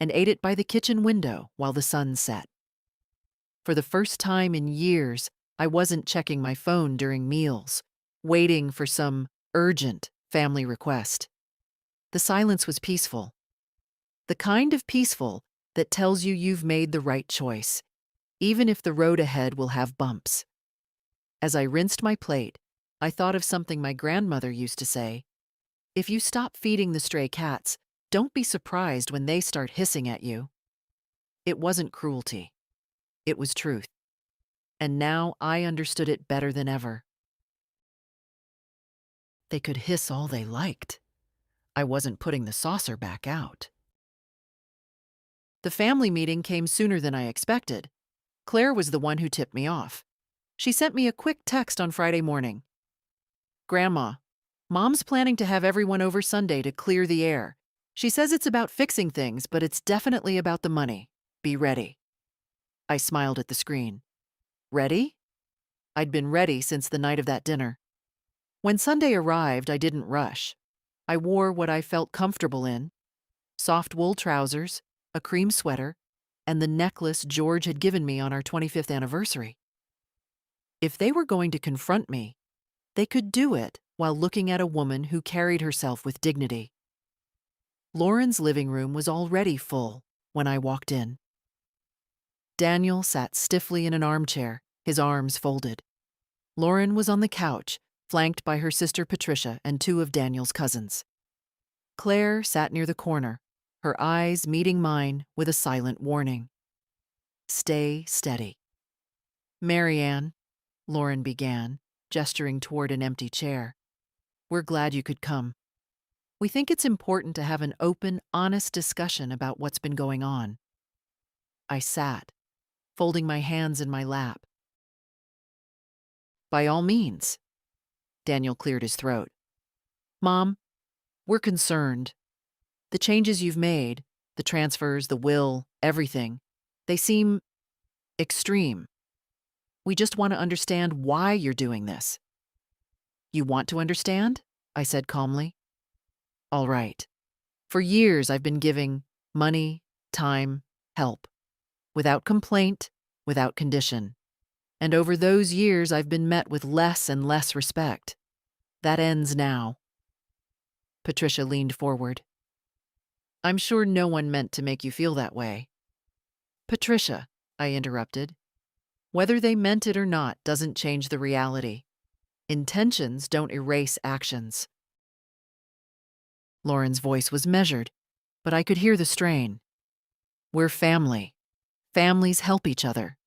and ate it by the kitchen window while the sun set. For the first time in years, I wasn't checking my phone during meals, waiting for some urgent family request. The silence was peaceful. The kind of peaceful that tells you you've made the right choice, even if the road ahead will have bumps. As I rinsed my plate, I thought of something my grandmother used to say: "If you stop feeding the stray cats, don't be surprised when they start hissing at you." It wasn't cruelty. It was truth. And now I understood it better than ever. They could hiss all they liked. I wasn't putting the saucer back out. The family meeting came sooner than I expected. Claire was the one who tipped me off. She sent me a quick text on Friday morning. "Grandma, Mom's planning to have everyone over Sunday to clear the air. She says it's about fixing things, but it's definitely about the money. Be ready." I smiled at the screen. Ready? I'd been ready since the night of that dinner. When Sunday arrived, I didn't rush. I wore what I felt comfortable in: soft wool trousers, a cream sweater, and the necklace George had given me on our 25th anniversary. If they were going to confront me, they could do it while looking at a woman who carried herself with dignity. Lauren's living room was already full when I walked in. Daniel sat stiffly in an armchair, his arms folded. Lauren was on the couch, flanked by her sister Patricia and two of Daniel's cousins. Claire sat near the corner, her eyes meeting mine with a silent warning. "Stay steady." "Marianne," Lauren began, gesturing toward an empty chair, "we're glad you could come. We think it's important to have an open, honest discussion about what's been going on." I sat, folding my hands in my lap. "By all means." Daniel cleared his throat. "Mom, we're concerned. The changes you've made, the transfers, the will, everything, they seem extreme. We just want to understand why you're doing this." "You want to understand?" I said calmly. "All right. For years I've been giving money, time, help, without complaint, without condition. And over those years I've been met with less and less respect. That ends now." Patricia leaned forward. "I'm sure no one meant to make you feel that way." "Patricia," I interrupted, "whether they meant it or not doesn't change the reality. Intentions don't erase actions." Lauren's voice was measured, but I could hear the strain. "We're family. Families help each other."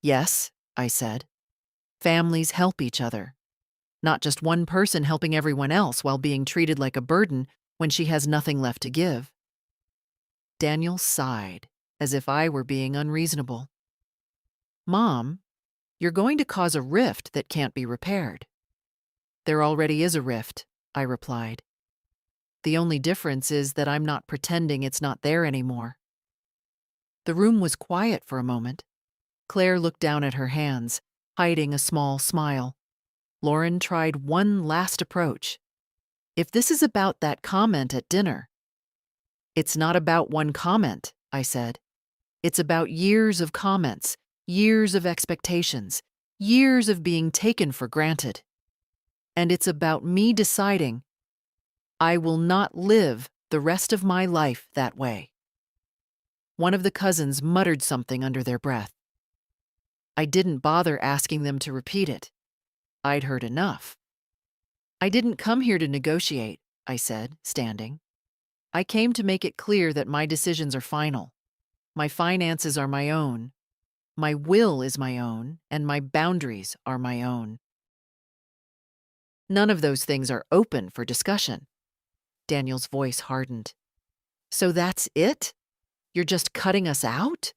"Yes," I said. "Families help each other. Not just one person helping everyone else while being treated like a burden when she has nothing left to give." Daniel sighed, as if I were being unreasonable. "Mom, you're going to cause a rift that can't be repaired." "There already is a rift," I replied. "The only difference is that I'm not pretending it's not there anymore." The room was quiet for a moment. Claire looked down at her hands, hiding a small smile. Lauren tried one last approach. "If this is about that comment at dinner—" "It's not about one comment," I said. "It's about years of comments, years of expectations, years of being taken for granted. And it's about me deciding I will not live the rest of my life that way." One of the cousins muttered something under their breath. I didn't bother asking them to repeat it. I'd heard enough. I didn't come here to negotiate, I said, standing. I came to make it clear that my decisions are final. My finances are my own. My will is my own, and my boundaries are my own. None of those things are open for discussion. Daniel's voice hardened. So that's it? You're just cutting us out?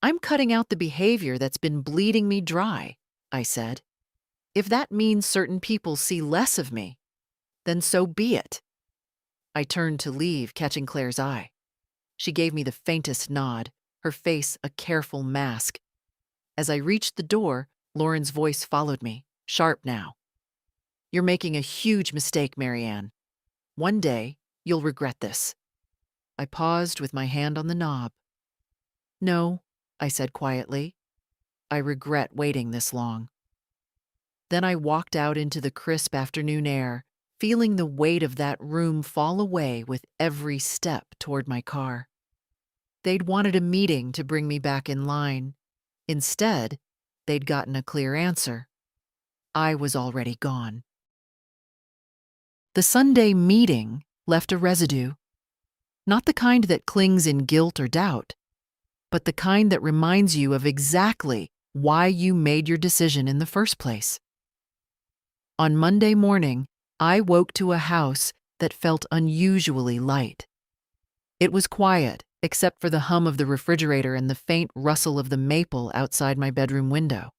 I'm cutting out the behavior that's been bleeding me dry, I said. If that means certain people see less of me, then so be it. I turned to leave, catching Claire's eye. She gave me the faintest nod, her face a careful mask. As I reached the door, Lauren's voice followed me, sharp now. You're making a huge mistake, Marianne. One day, you'll regret this. I paused with my hand on the knob. No, I said quietly. I regret waiting this long. Then I walked out into the crisp afternoon air, feeling the weight of that room fall away with every step toward my car. They'd wanted a meeting to bring me back in line. Instead, they'd gotten a clear answer. I was already gone. The Sunday meeting left a residue. Not the kind that clings in guilt or doubt, but the kind that reminds you of exactly why you made your decision in the first place. On Monday morning, I woke to a house that felt unusually light. It was quiet, except for the hum of the refrigerator and the faint rustle of the maple outside my bedroom window.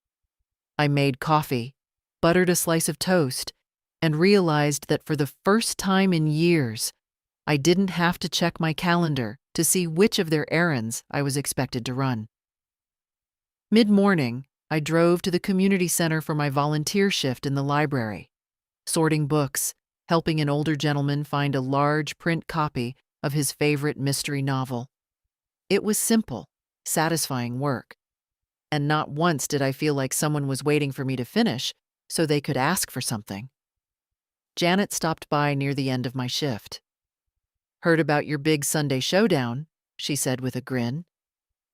I made coffee, buttered a slice of toast, and realized that for the first time in years, I didn't have to check my calendar to see which of their errands I was expected to run. Mid-morning, I drove to the community center for my volunteer shift in the library, sorting books, helping an older gentleman find a large print copy of his favorite mystery novel. It was simple, satisfying work, and not once did I feel like someone was waiting for me to finish so they could ask for something. Janet stopped by near the end of my shift. Heard about your big Sunday showdown, she said with a grin.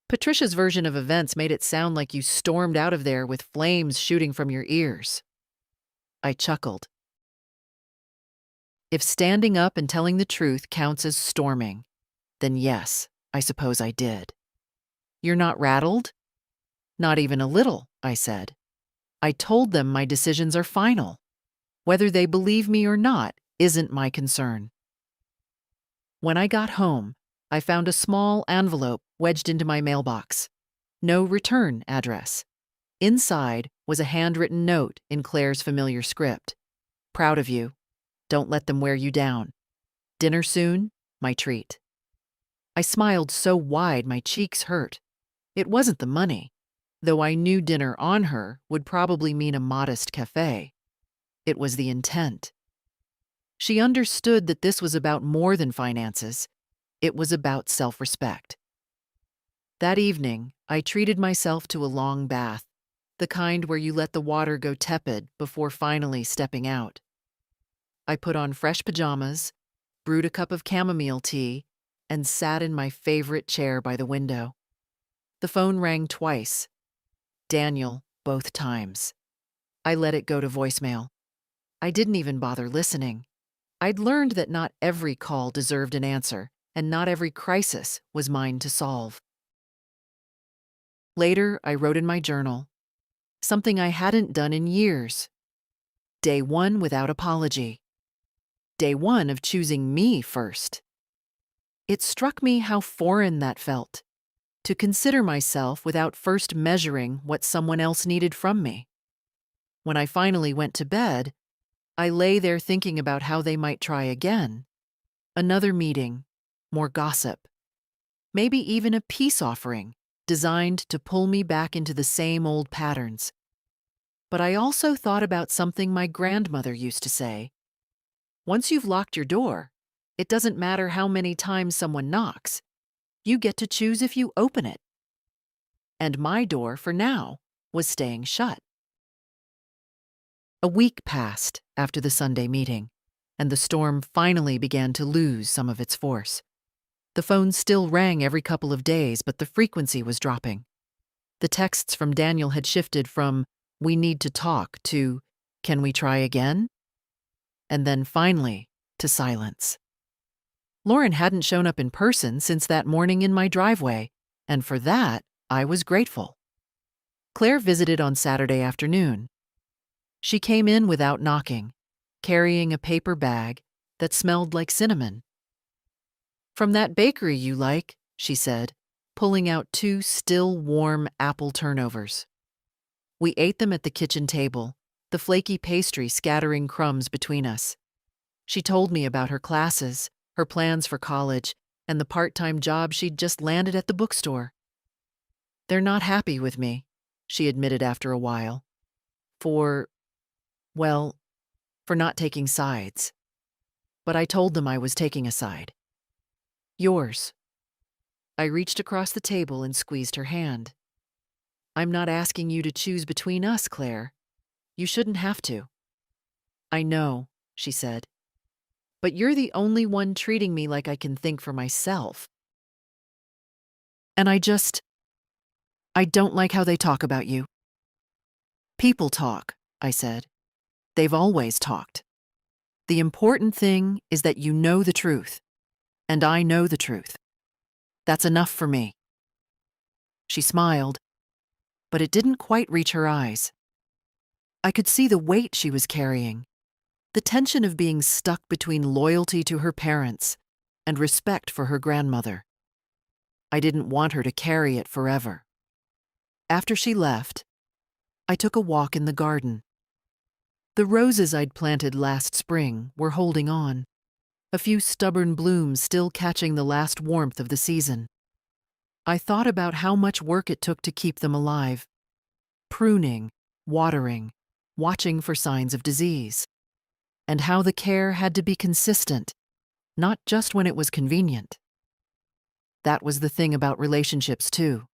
Patricia's version of events made it sound like you stormed out of there with flames shooting from your ears. I chuckled. If standing up and telling the truth counts as storming, then yes, I suppose I did. You're not rattled? Not even a little, I said. I told them my decisions are final. Whether they believe me or not isn't my concern. When I got home, I found a small envelope wedged into my mailbox. No return address. Inside was a handwritten note in Claire's familiar script. Proud of you. Don't let them wear you down. Dinner soon, my treat. I smiled so wide my cheeks hurt. It wasn't the money, though I knew dinner on her would probably mean a modest cafe. It was the intent. She understood that this was about more than finances. It was about self-respect. That evening, I treated myself to a long bath, the kind where you let the water go tepid before finally stepping out. I put on fresh pajamas, brewed a cup of chamomile tea, and sat in my favorite chair by the window. The phone rang twice. Daniel, both times. I let it go to voicemail. I didn't even bother listening. I'd learned that not every call deserved an answer, and not every crisis was mine to solve. Later, I wrote in my journal, something I hadn't done in years. Day 1 without apology. Day 1 of choosing me first. It struck me how foreign that felt, to consider myself without first measuring what someone else needed from me. When I finally went to bed, I lay there thinking about how they might try again. Another meeting, more gossip. Maybe even a peace offering designed to pull me back into the same old patterns. But I also thought about something my grandmother used to say. Once you've locked your door, it doesn't matter how many times someone knocks. You get to choose if you open it. And my door, for now, was staying shut. A week passed after the Sunday meeting, and the storm finally began to lose some of its force. The phone still rang every couple of days, but the frequency was dropping. The texts from Daniel had shifted from, "We need to talk," to, Can we try again? And then finally, to silence. Lauren hadn't shown up in person since that morning in my driveway, and for that, I was grateful. Claire visited on Saturday afternoon. She came in without knocking, carrying a paper bag that smelled like cinnamon. "From that bakery you like," she said, pulling out 2 still warm apple turnovers. We ate them at the kitchen table, the flaky pastry scattering crumbs between us. She told me about her classes, her plans for college, and the part-time job she'd just landed at the bookstore. "They're not happy with me," she admitted after a while. Well, for not taking sides. But I told them I was taking a side. "Yours." I reached across the table and squeezed her hand. "I'm not asking you to choose between us, Claire. You shouldn't have to." "I know," she said. "But you're the only one treating me like I can think for myself. And I don't like how they talk about you." "People talk," I said. "They've always talked. The important thing is that you know the truth, and I know the truth. That's enough for me." She smiled, but it didn't quite reach her eyes. I could see the weight she was carrying, the tension of being stuck between loyalty to her parents and respect for her grandmother. I didn't want her to carry it forever. After she left, I took a walk in the garden. The roses I'd planted last spring were holding on, a few stubborn blooms still catching the last warmth of the season. I thought about how much work it took to keep them alive. Pruning, watering, watching for signs of disease. And how the care had to be consistent, not just when it was convenient. That was the thing about relationships, too.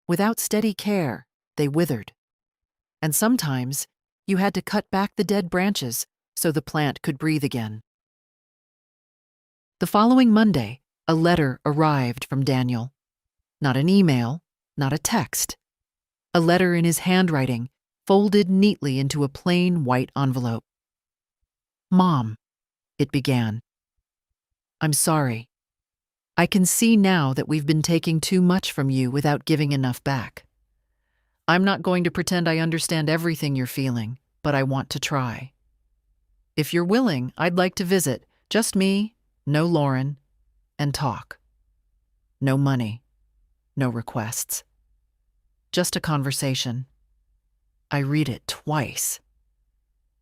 Without steady care, they withered. And sometimes, you had to cut back the dead branches so the plant could breathe again. The following Monday, a letter arrived from Daniel. Not an email, not a text. A letter in his handwriting, folded neatly into a plain white envelope. "Mom," it began. "I'm sorry. I can see now that we've been taking too much from you without giving enough back. I'm not going to pretend I understand everything you're feeling, but I want to try. If you're willing, I'd like to visit, just me, no Lauren, and talk. No money, no requests. Just a conversation." I read it twice.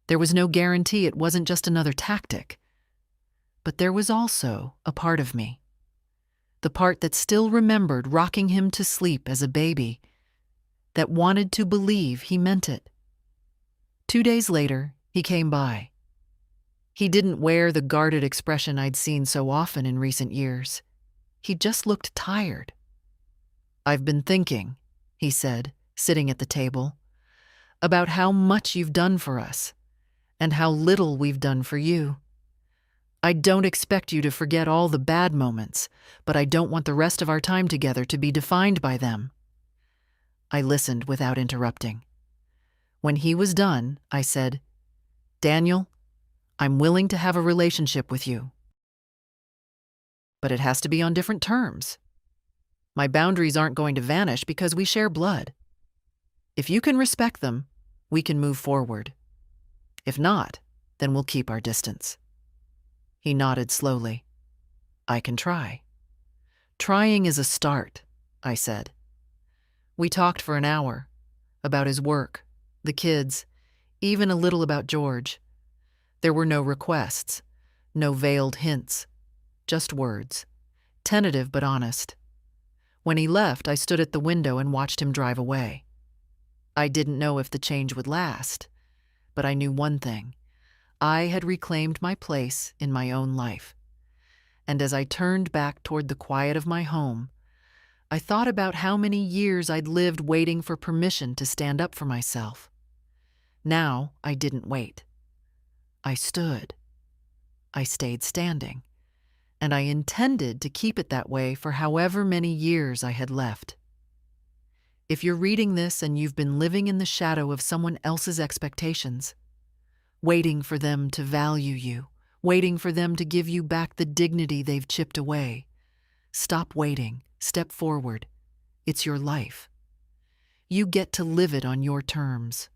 There was no guarantee it wasn't just another tactic. But there was also a part of me. The part that still remembered rocking him to sleep as a baby, that wanted to believe he meant it. 2 days later, he came by. He didn't wear the guarded expression I'd seen so often in recent years. He just looked tired. "I've been thinking," he said, sitting at the table, "about how much you've done for us, and how little we've done for you. I don't expect you to forget all the bad moments, but I don't want the rest of our time together to be defined by them." I listened without interrupting. When he was done, I said, "Daniel, I'm willing to have a relationship with you. But it has to be on different terms. My boundaries aren't going to vanish because we share blood. If you can respect them, we can move forward. If not, then we'll keep our distance." He nodded slowly. "I can try." "Trying is a start," I said. We talked for an hour, about his work, the kids, even a little about George. There were no requests, no veiled hints, just words, tentative but honest. When he left, I stood at the window and watched him drive away. I didn't know if the change would last, but I knew one thing. I had reclaimed my place in my own life. And as I turned back toward the quiet of my home, I thought about how many years I'd lived waiting for permission to stand up for myself. Now I didn't wait. I stood. I stayed standing. And I intended to keep it that way for however many years I had left. If you're reading this and you've been living in the shadow of someone else's expectations, waiting for them to value you, waiting for them to give you back the dignity they've chipped away. Stop waiting. Step forward. It's your life. You get to live it on your terms.